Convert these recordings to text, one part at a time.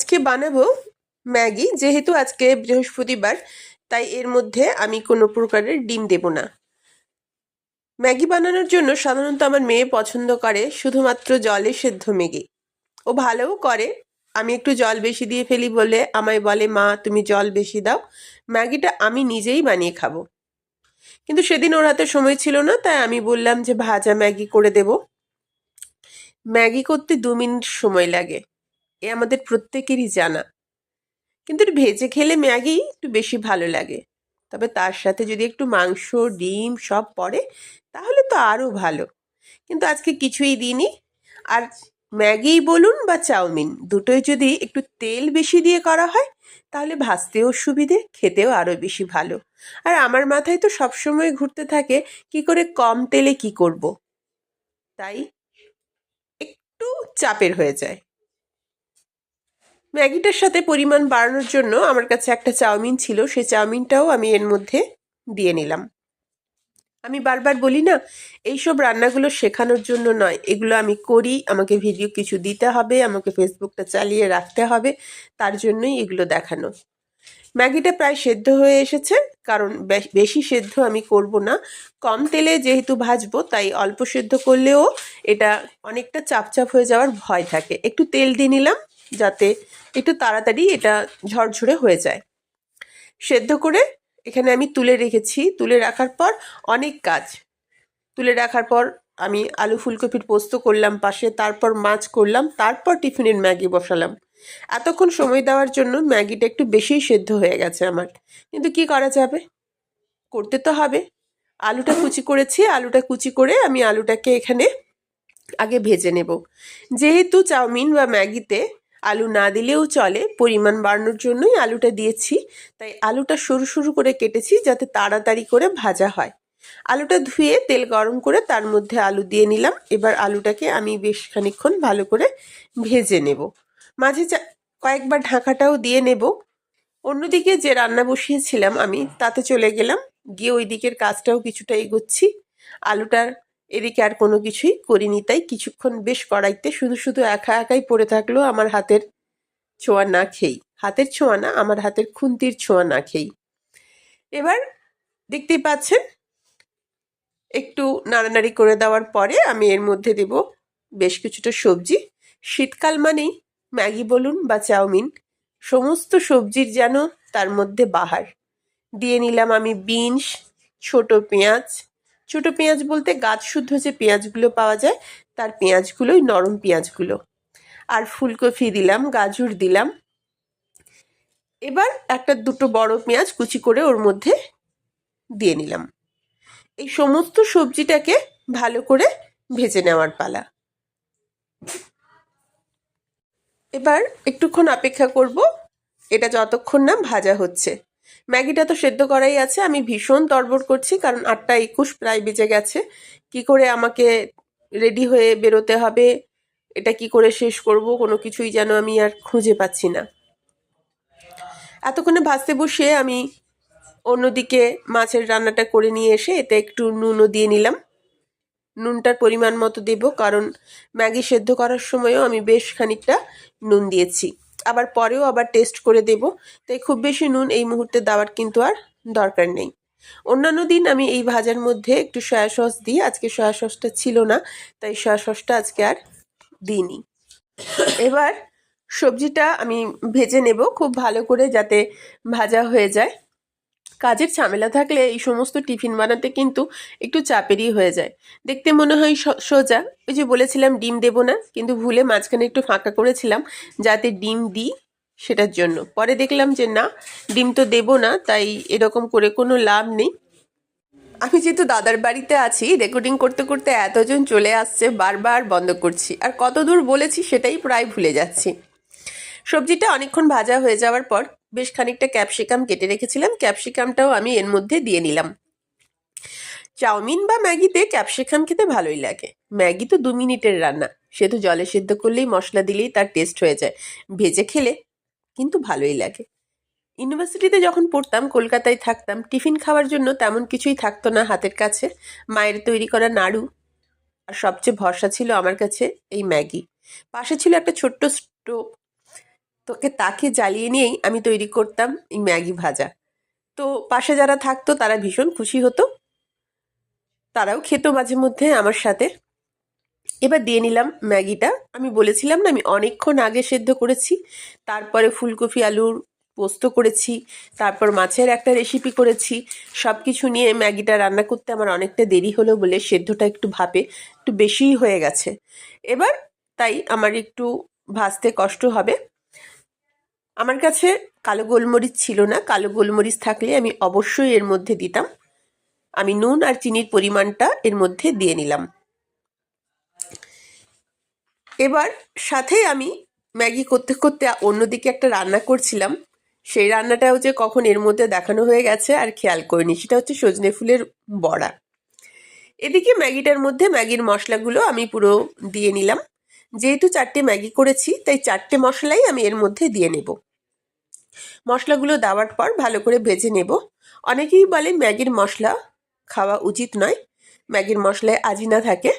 আজকে বানাবো ম্যাগি। যেহেতু আজকে বৃহস্পতিবার, তাই এর মধ্যে আমি কোনো প্রকারের ডিম দেব না। ম্যাগি বানানোর জন্য সাধারণত আমার মেয়ে পছন্দ করে শুধুমাত্র জলে সেদ্ধ ম্যাগি। ও ভালোও করে। আমি একটু জল বেশি দিয়ে ফেলি বলে আমায় বলে, মা তুমি জল বেশি দাও, ম্যাগিটা আমি নিজেই বানিয়ে খাবো। কিন্তু সেদিন ওর হাতে সময় ছিল না, তাই আমি বললাম যে ভাজা ম্যাগি করে দেব। ম্যাগি করতে 2 মিনিট সময় লাগে, এ আমাদের প্রত্যেকেরই জানা। কিন্তু ভেজে খেলে ম্যাগি একটু বেশি ভালো লাগে। তবে তার সাথে যদি একটু মাংস, ডিম সব পড়ে তাহলে তো আরও ভালো। কিন্তু আজকে কিছুই দিইনি। আর ম্যাগি বলুন বা চাউমিন, দুটোই যদি একটু তেল বেশি দিয়ে করা হয় তাহলে ভাজতেও সুবিধে, খেতেও আরও বেশি ভালো। আর আমার মাথায় তো সবসময় ঘুরতে থাকে কি করে কম তেলে কি করব, তাই একটু চাপের হয়ে যায়। ম্যাগিটার সাথে পরিমাণ বাড়ানোর জন্য আমার কাছে একটা চাউমিন ছিল, সেই চাউমিনটাও আমি এর মধ্যে দিয়ে নিলাম। আমি বারবার বলি না, এইসব রান্নাগুলো শেখানোর জন্য নয়, এগুলো আমি করি, আমাকে ভিডিও কিছু দিতে হবে, আমাকে ফেসবুকটা চালিয়ে রাখতে হবে, তার জন্যই এগুলো দেখানো। ম্যাগিটা প্রায় সেদ্ধ হয়ে এসেছে, কারণ বেশি সেদ্ধ আমি করব না। কম তেলে যেহেতু ভাজবো, তাই অল্প সেদ্ধ করলেও এটা অনেকটা চাপচাপ হয়ে যাওয়ার ভয় থাকে। একটু তেল দিয়ে নিলাম যাতে একটু তাড়াতাড়ি এটা ঝরঝরে হয়ে যায়। সেদ্ধ করে এখানে আমি তুলে রেখেছি। তুলে রাখার পর অনেক কাজ। তুলে রাখার পর আমি আলু ফুলকপির পোস্ত করলাম পাশে, তারপর মাছ করলাম, তারপর টিফিনের ম্যাগি বসালাম। এতক্ষণ সময় দেওয়ার জন্য ম্যাগিটা একটু বেশিই সেদ্ধ হয়ে গেছে আমার, কিন্তু কি করা যাবে, করতে তো হবে। আলুটা কুচি করেছি, আলুটা কুচি করে আমি আলুটাকে এখানে আগে ভেজে নেব। যেহেতু চাউমিন বা ম্যাগিতে আলু না দিলেও চলে, পরিমাণ বাড়ানোর জন্যই আলুটা দিয়েছি, তাই আলুটা সরু সরু করে কেটেছি যাতে তাড়াতাড়ি করে ভাজা হয়। আলুটা ধুয়ে তেল গরম করে তার মধ্যে আলু দিয়ে নিলাম। এবার আলুটাকে আমি বেশ খানিকক্ষণ ভালো করে ভেজে নেব। মাঝে কয়েকবার ঢাকাটাও দিয়ে নেব। অন্যদিকে যে রান্না বসিয়েছিলাম আমি, তাতে চলে গেলাম, গিয়ে ওই দিকের কাজটাও কিছুটা এগোচ্ছি। আলুটার এদিকে আর কোনো কিছুই করিনি, তাই কিছুক্ষণ বেশ কড়াইতে শুধু শুধু একা একাই পড়ে থাকলো আমার হাতের ছোঁয়া না খেয়েই। হাতের ছোঁয়া না, আমার হাতের খুন্তির ছোঁয়া না খেয়েই। এবার দেখতেই পাচ্ছেন, একটু নাড়ানাড়ি করে দেওয়ার পরে আমি এর মধ্যে দেব বেশ কিছুটা সবজি। শীতকাল মানেই ম্যাগি বলুন বা চাউমিন, সমস্ত সবজির যেন তার মধ্যে বাহার। দিয়ে নিলাম আমি বিনস, ছোট পেঁয়াজ। ছোট পেঁয়াজ বলতে গাছ শুদ্ধ যে পেঁয়াজগুলো পাওয়া যায়, তার পেঁয়াজগুলোই, নরম পেঁয়াজগুলো। আর ফুলকপি দিলাম, গাজর দিলাম। এবার একটা দুটো বড় পেঁয়াজ কুচি করে ওর মধ্যে দিয়ে নিলাম। এই সমস্ত সবজিটাকে ভালো করে ভেজে নেওয়ার পালা। এবার একটুক্ষণ অপেক্ষা করব, এটা যতক্ষণ না ভাজা হচ্ছে। ম্যাগিটা তো সেদ্ধ করাই আছে। আমি ভীষণ তড়বড় করছি, কারণ 8টা 21 প্রায় বেজে গেছে। কি করে আমাকে রেডি হয়ে বেরোতে হবে, এটা কি করে শেষ করব, কোনো কিছুই যেন আমি আর খুঁজে পাচ্ছি না। এতক্ষণে ভাজতে বসে আমি অন্যদিকে মাছের রান্নাটা করে নিয়ে এসে এতে একটু নুনও দিয়ে নিলাম। নুনটার পরিমাণ মতো দেব, কারণ ম্যাগি সেদ্ধ করার সময়ও আমি বেশ খানিকটা নুন দিয়েছি, আবার পরেও আবার টেস্ট করে দেব, তাই খুব বেশি নুন এই মুহূর্তে দেওয়ার কিন্তু আর দরকার নেই। অন্যান্য দিন আমি এই ভাজার মধ্যে একটু সয়া সস দিই, আজকে সয়া সসটা ছিল না, তাই সয়া সসটা আজকে আর দিইনি। এবার সবজিটা আমি ভেজে নেব খুব ভালো করে, যাতে ভাজা হয়ে যায়। কাজের ঝামেলা থাকলে এই সমস্ত টিফিন বানাতে কিন্তু একটু চাপেরই হয়ে যায়। দেখতে মনে হয় সোজা, ওই যে বলেছিলাম ডিম দেব না, কিন্তু ভুলে মাঝখানে একটু ফাঁকা করেছিলাম যাতে ডিম দিই, সেটার জন্য। পরে দেখলাম যে না, ডিম তো দেব না, তাই এরকম করে কোনো লাভ নেই। আমি যেহেতু দাদার বাড়িতে আছি, রেকর্ডিং করতে করতে এতজন চলে আসছে, বারবার বন্ধ করছি, আর কত দূর বলেছি সেটাই প্রায় ভুলে যাচ্ছি। সবজিটা অনেকক্ষণ ভাজা হয়ে যাওয়ার পর বেশ খানিকটা ক্যাপসিকাম কেটে রেখেছিলাম, ক্যাপসিকামটাও আমি এর মধ্যে দিয়ে নিলাম। চাউমিন বা ম্যাগিতে ক্যাপসিকাম খেতে ভালোই লাগে। ম্যাগি তো 2 মিনিটের রান্না, সে তো জলে সেদ্ধ করলেই, মশলা দিলেই তার টেস্ট হয়ে যায়। ভেজে খেলে কিন্তু ভালোই লাগে। ইউনিভার্সিটিতে যখন পড়তাম, কলকাতায় থাকতাম, টিফিন খাওয়ার জন্য তেমন কিছুই থাকতো না হাতের কাছে। মায়ের তৈরি করা নাড়ু, আর সবচেয়ে ভরসা ছিল আমার কাছে এই ম্যাগি। পাশে ছিল একটা ছোট্ট স্টোভ, তাকে জ্বালিয়ে নিয়েই আমি তৈরি করতাম এই ম্যাগি ভাজা। তো পাশে যারা থাকতো তারা ভীষণ খুশি হতো, তারাও খেত মাঝে মধ্যে আমার সাথে। এবার দিয়ে নিলাম ম্যাগিটা। আমি বলেছিলাম না আমি অনেকক্ষণ আগে সেদ্ধ করেছি, তারপরে ফুলকপি আলুর পোস্ত করেছি, তারপর মাছের একটা রেসিপি করেছি। সব কিছু নিয়ে ম্যাগিটা রান্না করতে আমার অনেকটা দেরি হলো বলে সেদ্ধটা একটু ভাপে একটু বেশিই হয়ে গেছে। এবার তাই আমার একটু ভাজতে কষ্ট হবে। আমার কাছে কালো গোলমরিচ ছিল না, কালো গোলমরিচ থাকলে আমি অবশ্যই এর মধ্যে দিতাম। আমি নুন আর চিনির পরিমাণটা এর মধ্যে দিয়ে নিলাম। এবার সাথে আমি ম্যাগি করতে করতে অন্যদিকে একটা রান্না করছিলাম। সেই রান্নাটা হচ্ছে কখন এর মধ্যে দেখানো হয়ে গেছে আর খেয়াল করিনি, সেটা হচ্ছে সজনে ফুলের বড়া। এদিকে ম্যাগিটার মধ্যে ম্যাগির মশলাগুলো আমি পুরো দিয়ে নিলাম। যেহেতু 4টে ম্যাগি করেছি তাই 4টে মশলাই আমি এর মধ্যে দিয়ে নেব। মশলাগুলো দেওয়ার পর ভালো করে ভেজে নেব। অনেকেই বলে ম্যাগির মশলা খাওয়া উচিত নয়, ম্যাগির মশলায় আজিনা থাকে,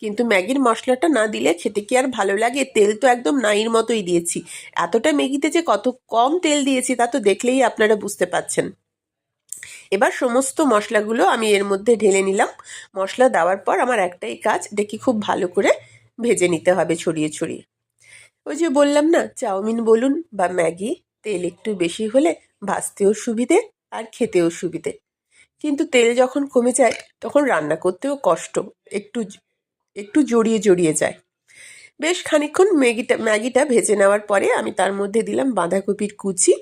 কিন্তু ম্যাগির মশলাটা না দিলে খেতে কি আর ভালো লাগে? তেল তো একদম নাইর মতোই দিয়েছি। এতটা ম্যাগিতে যে কত কম তেল দিয়েছি তা তো দেখলেই আপনারা বুঝতে পাচ্ছেন। এবার সমস্ত মশলাগুলো আমি এর মধ্যে ঢেলে নিলাম। মশলা দেওয়ার পর আমার একটাই কাজ, এটাকে খুব ভালো করে ভেজে নিতে হবে ছড়িয়ে ছড়িয়ে। ওই যে বললাম না, চাউমিন বলুন বা ম্যাগি, তেল একটু বেশি হলে ভাজতেও সুবিধে আর খেতেও সুবিধে। কিন্তু তেল যখন কমে যায় তখন রান্না করতেও কষ্ট, একটু একটু জড়িয়ে জড়িয়ে যায়। বেশ খানিকক্ষণ ম্যাগিটা ভেজে নেওয়ার পরে আমি তার মধ্যে দিলাম বাঁধাকপির কুচি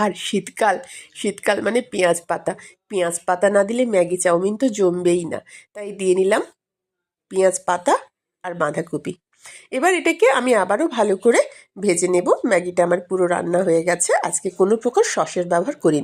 আর শীতকাল, শীতকাল মানে পেঁয়াজ পাতা। পেঁয়াজ পাতা না দিলে ম্যাগি চাউমিন তো জমবেই না, তাই দিয়ে নিলাম পেঁয়াজ পাতা আর বাঁধাকপি। এবার এটাকে আমি আবারও ভালো করে ভেজে নেব। ম্যাগিটা আমার পুরো রান্না হয়ে গেছে। আজকে কোনো প্রকার সসের ব্যবহার করিনি।